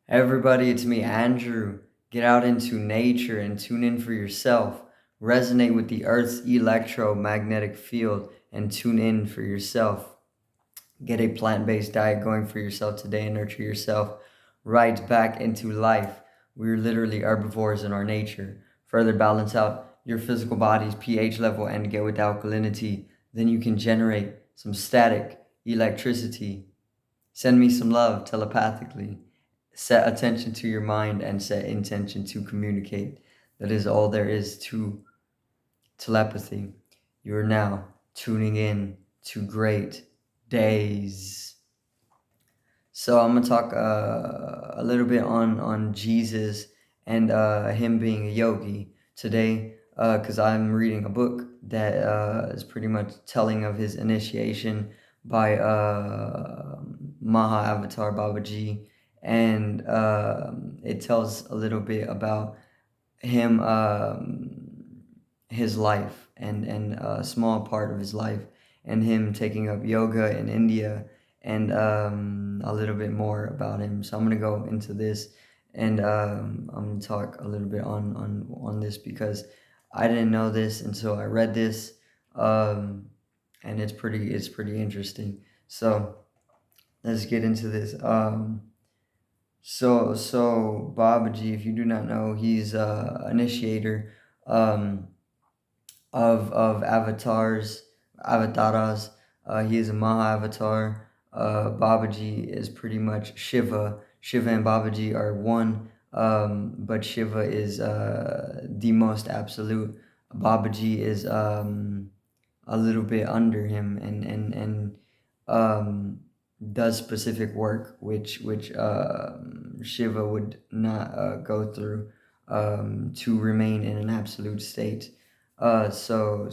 Everybody, it's me, Andrew. Get out into nature and tune in for yourself. Resonate with the Earth's electromagnetic field and tune in for yourself. Get a plant based diet going for yourself today and nurture yourself right back into life. We're literally herbivores in our nature. Further balance out your physical body's pH level and get with alkalinity. Then you can generate some static electricity. Send me some love telepathically. Set attention to your mind and set intention to communicate. That is all there is to telepathy. You are now tuning in to great days. So I'm gonna talk a little bit on Jesus and him being a yogi today, because I'm reading a book that is pretty much telling of his initiation by Maha Avatar Babaji, and it tells a little bit about him, his life, and a small part of his life, and him taking up yoga in India, and a little bit more about him. So I'm gonna go into this, and I'm gonna talk a little bit on this because I didn't know this until I read this, and it's pretty interesting. So let's get into this. So Babaji, if you do not know, he's initiator um, of avataras. He is a Maha-avatar. Babaji is pretty much Shiva. Shiva and Babaji are one, but Shiva is the most absolute. Babaji is a little bit under him and um, does specific work which Shiva would not go through to remain in an absolute state. So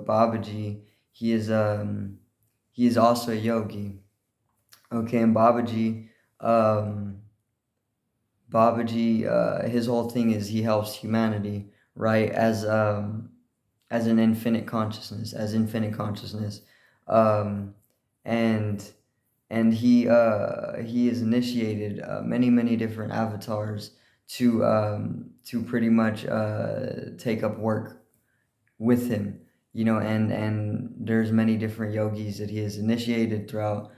Babaji, he is also a yogi. Okay, and um, Babaji, his whole thing is he helps humanity, right? As an infinite consciousness, um, and he has initiated many different avatars to pretty much take up work with him, and there's many different yogis that he has initiated throughout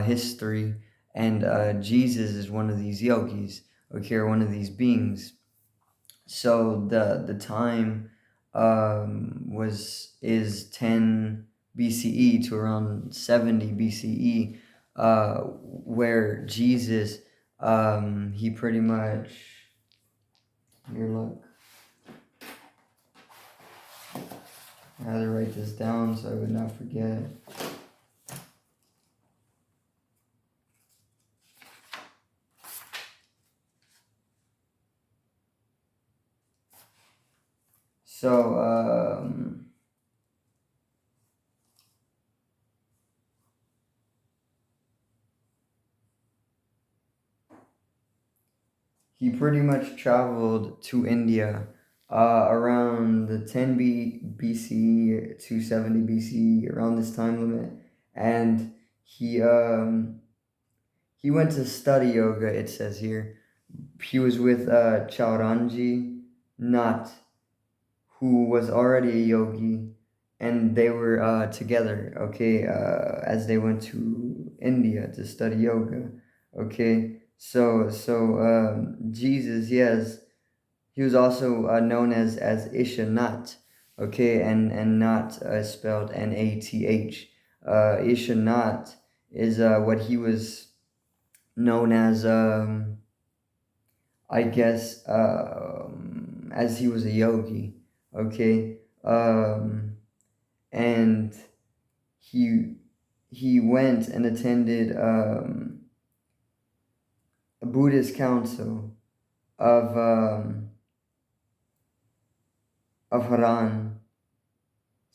history, and Jesus is one of these yogis, okay, or one of these beings. So the time was is 10 BCE to around 70 BCE, where Jesus, he pretty much, here, look, I had to write this down so I would not forget. So he pretty much traveled to India around the 10 BCE to 70 BCE, around this time limit, and he um, he went to study yoga. It says here he was with Chauranji Nath, who was already a yogi, and they were together. Okay, as they went to India to study yoga. Okay, so Jesus, yes, he was also known as Isha Nath. Okay, and Nath spelled Nath. Isha Nath is what he was known as. I guess as he was a yogi. Okay, and he he went and attended a Buddhist council of Haran,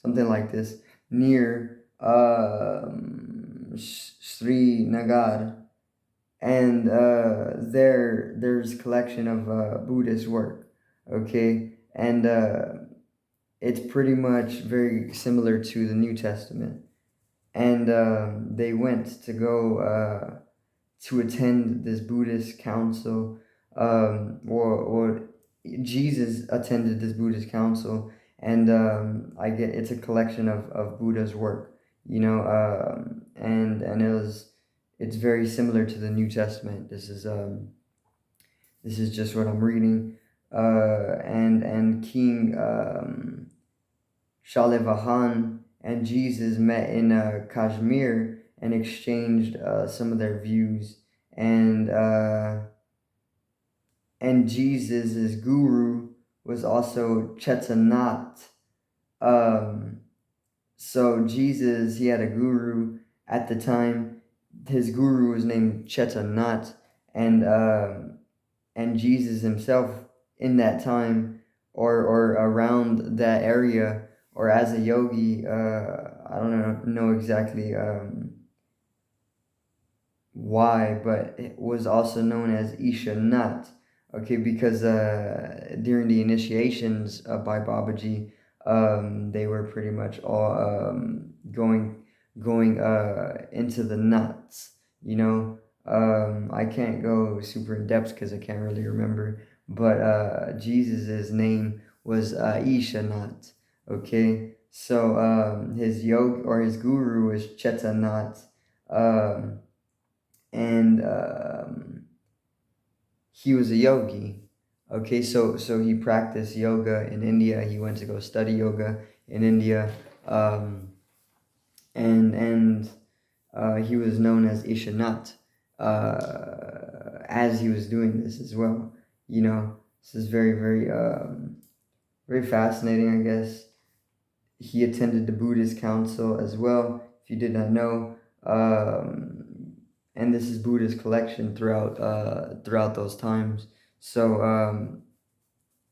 something like this, near Sri Nagar, and there's collection of Buddhist work, okay, and it's pretty much very similar to the New Testament, and they went to go to attend this Buddhist council, or Jesus attended this Buddhist council, and I get it's a collection of Buddha's work, and it's very similar to the New Testament. This is just what I'm reading, and King Shalivahan and Jesus met in Kashmir and exchanged some of their views, and Jesus' guru was also Chetanat. Um, so Jesus, he had a guru at the time. His guru was named Chetanat, and Jesus himself in that time, or around that area, or as a yogi, I don't know exactly why, but it was also known as isha Nath. Okay, because during the initiations by Babaji, they were pretty much all going into the nuts. I can't go super in depth because I can't really remember. But Jesus's name was Isha Nath. Okay, so his yogi or his guru was Chetanat. Um, and he was a yogi. Okay, so he practiced yoga in India. He went to go study yoga in India, and he was known as Ishanat as he was doing this as well. This is very very fascinating, I guess. He attended the Buddhist council as well, if you did not know. And this is Buddha's collection throughout those times. So,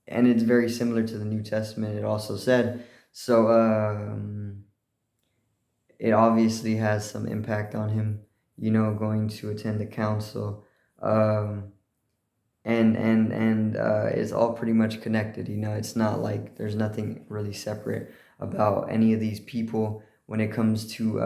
and it's very similar to the New Testament. It also said so. It obviously has some impact on him. Going to attend the council, and it's all pretty much connected. It's not like there's nothing really separate about any of these people when it comes to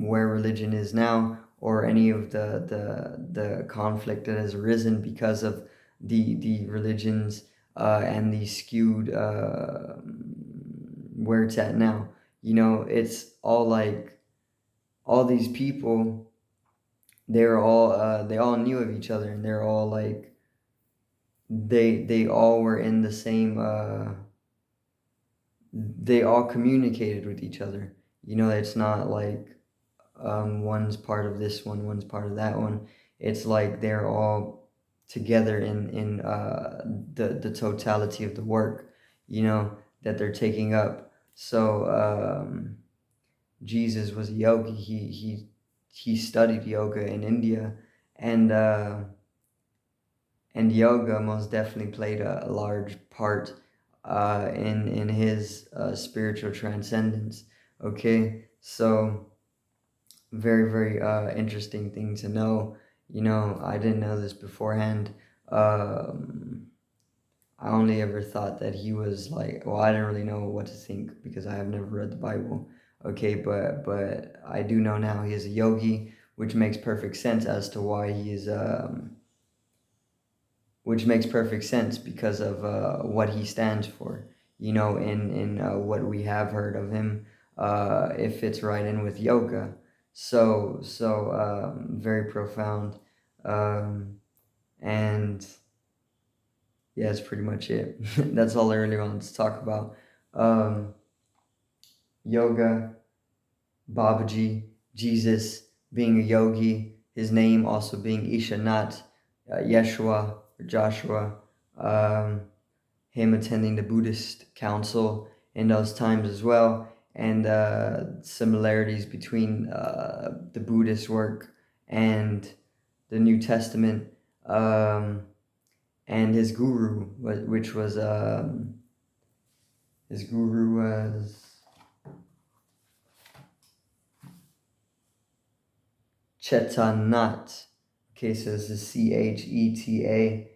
where religion is now, or any of the conflict that has arisen because of the religions, and the skewed where it's at now. It's all like all these people. They all knew of each other, and they're all like they all were in the same. They all communicated with each other. It's not like one's part of this one, one's part of that one. It's like they're all together in the totality of the work, that they're taking up. So Jesus was a yogi. He studied yoga in India, and yoga most definitely played a large part in his spiritual transcendence. Okay, so very very interesting thing to know. I didn't know this beforehand. I only ever thought that he was like, well, I didn't really know what to think because I have never read the Bible. Okay, but I do know now he is a yogi, which makes perfect sense as to why he is which makes perfect sense because of what he stands for. In what we have heard of him, it fits right in with yoga. So very profound, and yeah, that's pretty much it. That's all I really wanted to talk about. Um, Yoga, Babaji, Jesus being a yogi, his name also being Ishanat, Yeshua or Joshua, um, him attending the Buddhist council in those times as well, and similarities between the Buddhist work and the New Testament, and his guru, which was his guru was Chetanat. Okay, so this is Chetannath.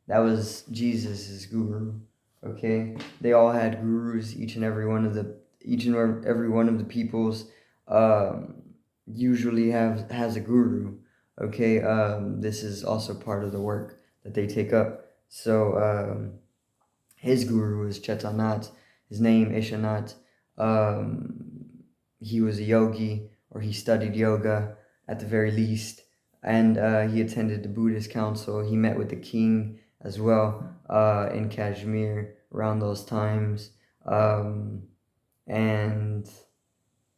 That was Jesus's guru. Okay, they all had gurus. Each and every one of the peoples. usually has a guru. Okay, this is also part of the work that they take up. So his guru is Nath. His name Nath. Um, he was a yogi, or he studied yoga at the very least, and he attended the Buddhist council. He met with the king as well in Kashmir around those times, and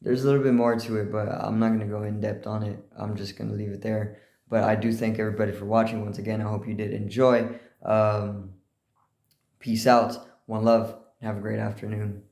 there's a little bit more to it, but I'm not going to go in depth on it. I'm just going to leave it there. But I do thank everybody for watching once again. I hope you did enjoy. Peace out, one love, and have a great afternoon.